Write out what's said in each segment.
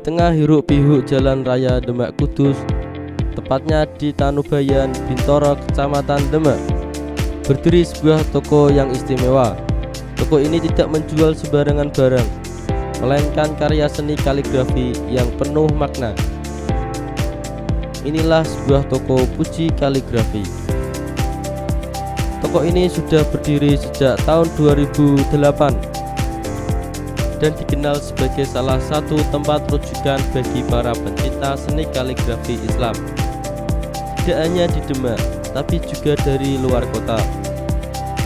tengah hiruk-pikuk jalan raya Demak Kudus, tepatnya di Tanubayan, Bintoro, Kecamatan Demak, berdiri sebuah toko yang istimewa. Toko ini tidak menjual sembarangan barang, melainkan karya seni kaligrafi yang penuh makna. Inilah sebuah toko Puji Kaligrafi. Toko ini sudah berdiri sejak tahun 2008 dan dikenal sebagai salah satu tempat rujukan bagi para pencinta seni kaligrafi Islam. Tidak hanya di Demak, tapi juga dari luar kota.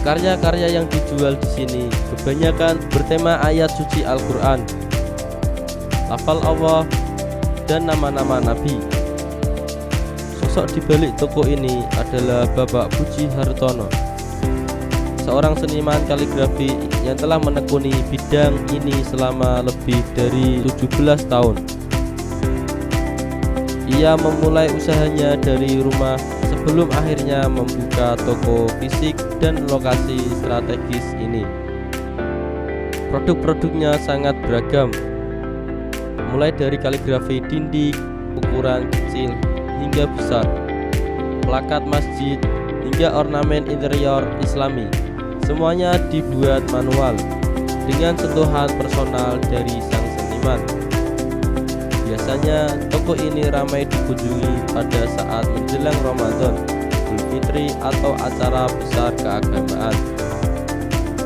Karya-karya yang dijual di sini kebanyakan bertema ayat suci Al-Quran, lafal Allah, dan nama-nama Nabi. Sosok di balik toko ini adalah Bapak Puji Hartono, seorang seniman kaligrafi yang telah menekuni bidang ini selama lebih dari 17 tahun. Ia memulai usahanya dari rumah sebelum akhirnya membuka toko fisik dan lokasi strategis ini. Produk-produknya sangat beragam, mulai dari kaligrafi dinding, ukuran kecil hingga besar, plakat masjid, hingga ornamen interior Islami. Semuanya dibuat manual dengan sentuhan personal dari sang seniman. Biasanya toko ini ramai dikunjungi pada saat menjelang Ramadan, Idul Fitri, atau acara besar keagamaan.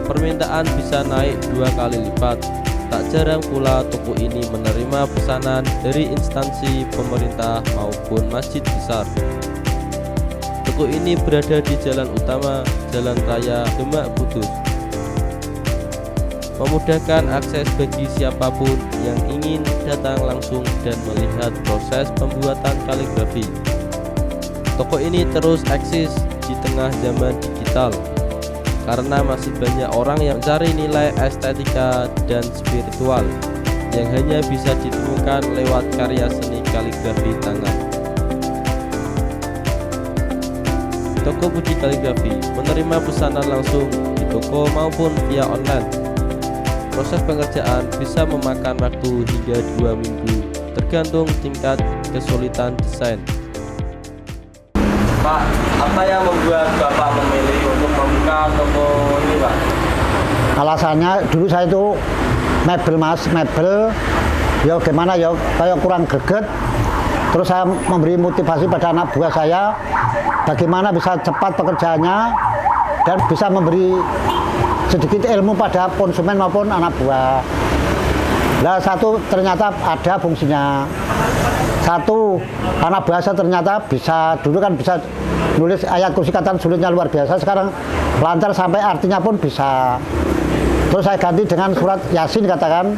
Permintaan bisa naik 2 kali lipat. Tak jarang pula toko ini menerima pesanan dari instansi pemerintah maupun masjid besar. Toko ini berada di jalan utama Jalan Raya Demak Kudus, memudahkan akses bagi siapapun yang ingin datang langsung dan melihat proses pembuatan kaligrafi. Toko ini terus eksis di tengah zaman digital, karena masih banyak orang yang mencari nilai estetika dan spiritual yang hanya bisa ditemukan lewat karya seni kaligrafi tangan. Toko Puji Kaligrafi menerima pesanan langsung di toko maupun via online. Proses pengerjaan bisa memakan waktu hingga 2 minggu, tergantung tingkat kesulitan desain. Pak, apa yang membuat Bapak memilih untuk membuka toko ini, Pak? Alasannya dulu saya itu mebel, ya gimana ya, kayak kurang greget. Terus saya memberi motivasi pada anak buah saya, bagaimana bisa cepat pekerjaannya dan bisa memberi sedikit ilmu pada konsumen maupun anak buah. Nah, satu ternyata ada fungsinya. Satu, anak buah saya ternyata bisa, dulu kan bisa nulis ayat kursi kata sulitnya luar biasa, sekarang lancar sampai artinya pun bisa. Terus saya ganti dengan surat Yasin, katakan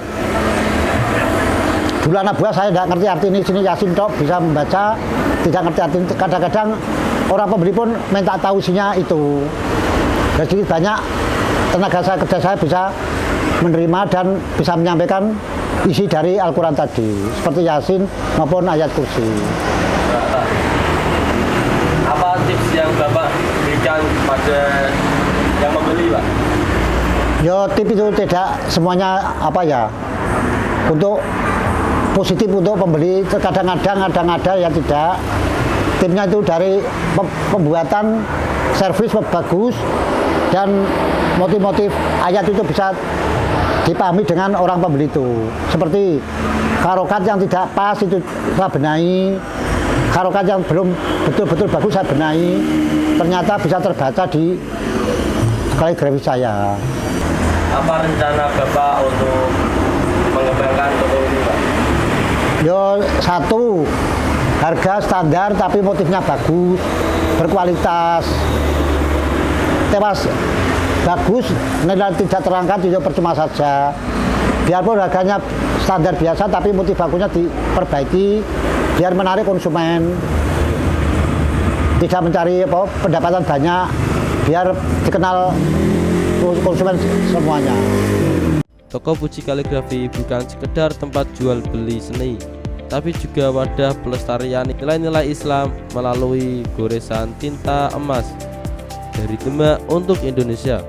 dulu anak buah saya tidak ngerti arti ini, sini Yasin tok bisa membaca, tidak ngerti arti. Kadang-kadang orang pembeli pun minta tahu isinya itu. Jadi banyak tenaga saya, kerja saya bisa menerima dan bisa menyampaikan isi dari Al-Quran tadi, seperti Yasin maupun ayat kursi. Apa tips yang Bapak berikan pada yang membeli, Pak? Ya, tips itu tidak semuanya apa ya, untuk positif untuk pembeli. Kadang-kadang ada yang tidak. Tipsnya itu dari pembuatan servis bagus dan motif-motif ayat itu bisa dipahami dengan orang pembeli itu. Seperti karokat yang tidak pas itu saya benahi, karokat yang belum betul-betul bagus saya benahi, ternyata bisa terbaca di kaligrafi saya. Apa rencana Bapak untuk mengembangkan toko ini, Pak? Yo, satu, harga standar tapi motifnya bagus, berkualitas, tewas bagus, nilai tidak terangkat juga percuma saja. Biarpun harganya standar biasa tapi motif bagusnya diperbaiki biar menarik konsumen, tidak mencari pendapatan banyak, biar dikenal konsumen semuanya. Toko Puji Kaligrafi bukan sekedar tempat jual beli seni, tapi juga wadah pelestarian nilai-nilai Islam melalui goresan tinta emas dari Demak untuk Indonesia.